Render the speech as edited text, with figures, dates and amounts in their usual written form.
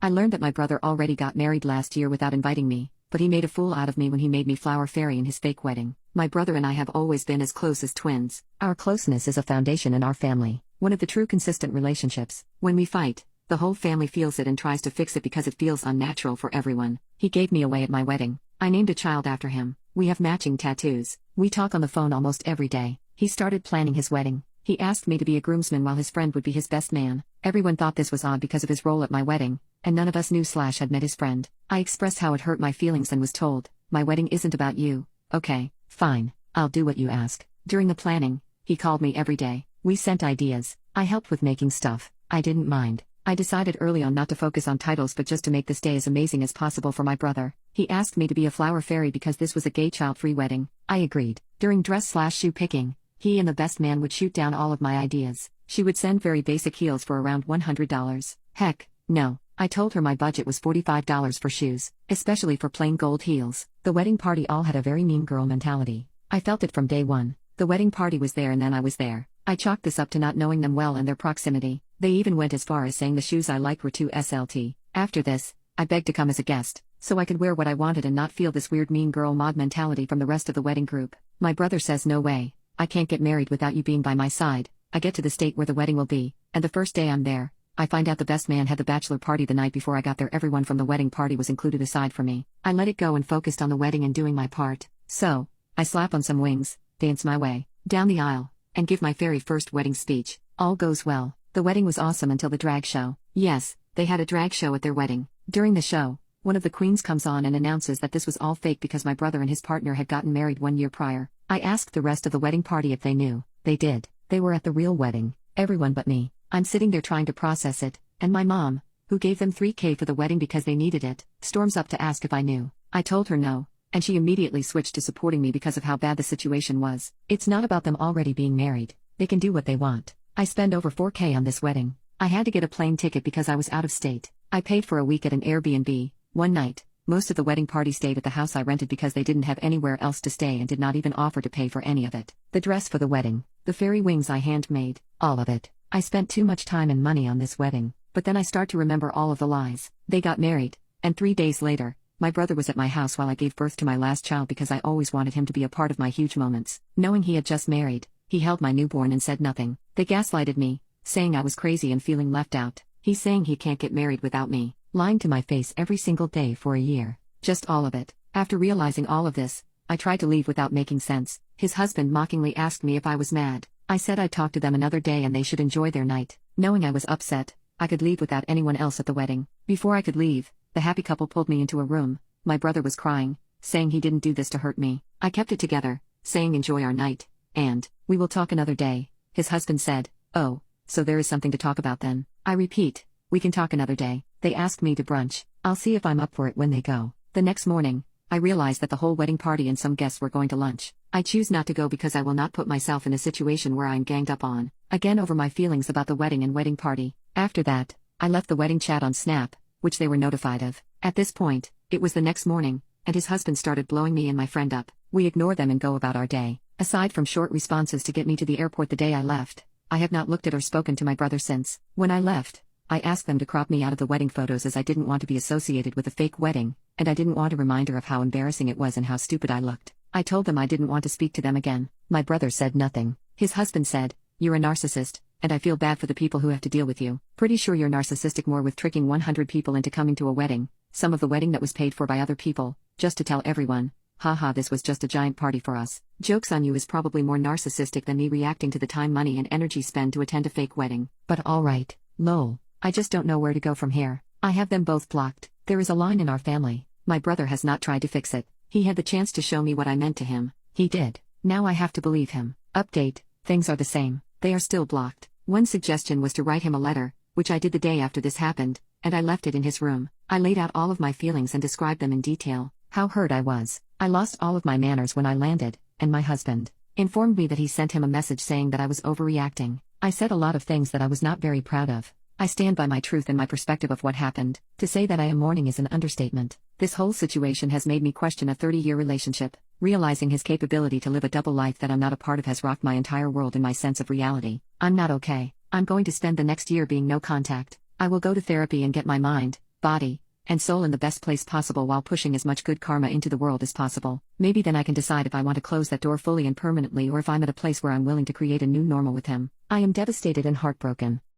I learned that my brother already got married last year without inviting me, but he made a fool out of me when he made me flower fairy in his fake wedding. My brother and I have always been as close as twins. Our closeness is a foundation in our family, one of the true consistent relationships. When we fight, the whole family feels it and tries to fix it because it feels unnatural for everyone. He gave me away at my wedding. I named a child after him. We have matching tattoos. We talk on the phone almost every day. He started planning his wedding. He asked me to be a groomsman while his friend would be his best man. Everyone thought this was odd because of his role at my wedding, and none of us knew / had met his friend. I expressed how it hurt my feelings and was told, "My wedding isn't about you." Okay, fine, I'll do what you ask. During the planning, he called me every day. We sent ideas. I helped with making stuff. I didn't mind. I decided early on not to focus on titles but just to make this day as amazing as possible for my brother. He asked me to be a flower fairy because this was a gay child-free wedding. I agreed. During dress/shoe picking, he and the best man would shoot down all of my ideas. She would send very basic heels for around $100. Heck, no. I told her my budget was $45 for shoes, especially for plain gold heels. The wedding party all had a very mean girl mentality. I felt it from day one. The wedding party was there and then I was there. I chalked this up to not knowing them well and their proximity. They even went as far as saying the shoes I liked were too SLT. After this, I begged to come as a guest, so I could wear what I wanted and not feel this weird mean girl mod mentality from the rest of the wedding group. My brother says no way. I can't get married without you being by my side. I get to the state where the wedding will be, and the first day I'm there, I find out the best man had the bachelor party the night before I got there. Everyone from the wedding party was included aside from me. I let it go and focused on the wedding and doing my part. So, I slap on some wings, dance my way down the aisle, and give my very first wedding speech. All goes well. The wedding was awesome until the drag show. Yes, they had a drag show at their wedding. During the show, one of the queens comes on and announces that this was all fake because my brother and his partner had gotten married 1 year prior. I asked the rest of the wedding party if they knew. They did. They were at the real wedding. Everyone but me. I'm sitting there trying to process it, and my mom, who gave them $3,000 for the wedding because they needed it, storms up to ask if I knew. I told her no, and she immediately switched to supporting me because of how bad the situation was. It's not about them already being married. They can do what they want. I spend over $4,000 on this wedding. I had to get a plane ticket because I was out of state. I paid for a week at an Airbnb, one night. Most of the wedding party stayed at the house I rented because they didn't have anywhere else to stay and did not even offer to pay for any of it. The dress for the wedding, the fairy wings I handmade, all of it. I spent too much time and money on this wedding, but then I start to remember all of the lies. They got married, and 3 days later, my brother was at my house while I gave birth to my last child because I always wanted him to be a part of my huge moments. Knowing he had just married, he held my newborn and said nothing. They gaslighted me, saying I was crazy and feeling left out. He's saying he can't get married without me, lying to my face every single day for a year. Just all of it. After realizing all of this, I tried to leave without making sense. His husband mockingly asked me if I was mad. I said I'd talk to them another day and they should enjoy their night. Knowing I was upset, I could leave without anyone else at the wedding. Before I could leave, the happy couple pulled me into a room. My brother was crying, saying he didn't do this to hurt me. I kept it together, saying enjoy our night, and we will talk another day. His husband said, "Oh, so there is something to talk about then." I repeat, "We can talk another day." They asked me to brunch. I'll see if I'm up for it when they go. The next morning, I realized that the whole wedding party and some guests were going to lunch. I choose not to go because I will not put myself in a situation where I'm ganged up on, again over my feelings about the wedding and wedding party. After that, I left the wedding chat on Snap, which they were notified of. At this point, it was the next morning, and his husband started blowing me and my friend up. We ignore them and go about our day. Aside from short responses to get me to the airport the day I left, I have not looked at or spoken to my brother since. When I left, I asked them to crop me out of the wedding photos as I didn't want to be associated with a fake wedding, and I didn't want a reminder of how embarrassing it was and how stupid I looked. I told them I didn't want to speak to them again. My brother said nothing. His husband said, "You're a narcissist, and I feel bad for the people who have to deal with you. Pretty sure you're narcissistic more with tricking 100 people into coming to a wedding, some of the wedding that was paid for by other people, just to tell everyone, haha, this was just a giant party for us. Joke's on you is probably more narcissistic than me reacting to the time, money and energy spent to attend a fake wedding. But alright, lol. I just don't know where to go from here. I have them both blocked. There is a line in our family. My brother has not tried to fix it. He had the chance to show me what I meant to him. He did. Now I have to believe him. Update, things are the same. They are still blocked. One suggestion was to write him a letter, which I did the day after this happened, and I left it in his room. I laid out all of my feelings and described them in detail. How hurt I was. I lost all of my manners when I landed, and my husband informed me that he sent him a message saying that I was overreacting. I said a lot of things that I was not very proud of. I stand by my truth and my perspective of what happened. To say that I am mourning is an understatement. This whole situation has made me question a 30-year relationship. Realizing his capability to live a double life that I'm not a part of has rocked my entire world and my sense of reality. I'm not okay. I'm going to spend the next year being no contact. I will go to therapy and get my mind, body, and soul in the best place possible while pushing as much good karma into the world as possible. Maybe then I can decide if I want to close that door fully and permanently or if I'm at a place where I'm willing to create a new normal with him. I am devastated and heartbroken.